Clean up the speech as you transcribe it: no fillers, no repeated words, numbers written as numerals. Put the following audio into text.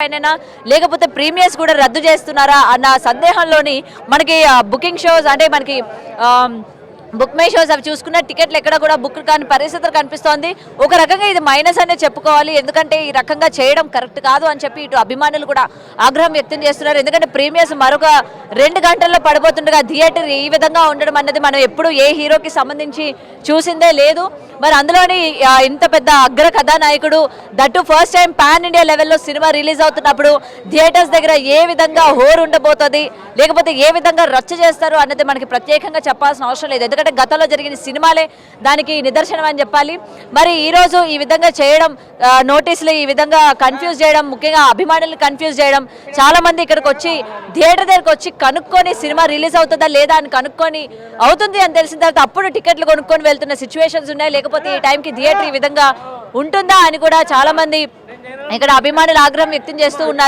అయినా లేకపోతే ప్రీమియర్స్ కూడా రద్దు చేస్తున్నారా అన్న సందేహంలోని మనకి బుకింగ్ షోస్ అంటే మనకి బుక్ మై షోస్ అవి చూసుకున్న టికెట్లు ఎక్కడ కూడా బుక్ కాని పరిస్థితులు కనిపిస్తోంది. ఒక రకంగా ఇది మైనస్ అనే చెప్పుకోవాలి, ఎందుకంటే ఈ రకంగా చేయడం కరెక్ట్ కాదు అని చెప్పి ఇటు అభిమానులు కూడా ఆగ్రహం వ్యక్తం చేస్తున్నారు. ఎందుకంటే ప్రీమియర్స్ మరొక 2 గంటల్లో పడిపోతుండగా థియేటర్ ఈ విధంగా ఉండడం అన్నది మనం ఎప్పుడు ఏ హీరోకి సంబంధించి చూసిందే లేదు. మరి అందులోని ఇంత పెద్ద అగ్ర కథానాయకుడు that first time pan India లెవెల్లో సినిమా రిలీజ్ అవుతున్నప్పుడు థియేటర్స్ దగ్గర ఏ విధంగా హోరు ఉండబోతుంది, లేకపోతే ఏ విధంగా రచ్చ చేస్తారు అన్నది మనకి ప్రత్యేకంగా చెప్పాల్సిన అవసరం లేదు. ఎందుకంటే గతంలో జరిగిన సినిమాలే దానికి నిదర్శనం అని చెప్పాలి. మరి ఈరోజు ఈ విధంగా చేయడం, నోటీసులు ఈ విధంగా కన్ఫ్యూజ్ చేయడం, ముఖ్యంగా అభిమానులు కన్ఫ్యూజ్ చేయడం, చాలా మంది ఇక్కడికి వచ్చి థియేటర్ దగ్గరకు వచ్చి కనుక్కొని సినిమా రిలీజ్ అవుతుందా లేదా అని కనుక్కొని అవుతుంది అని తెలిసిన తర్వాత అప్పుడు టికెట్లు కొనుక్కొని వెళ్తున్న సిచ్యువేషన్స్ ఉన్నాయి. లేకపోతే ఈ టైంకి థియేటర్ ఈ విధంగా ఉంటుందా అని కూడా చాలా మంది ఇక్కడ అభిమానులు ఆగ్రహం వ్యక్తం చేస్తూ ఉన్నారు.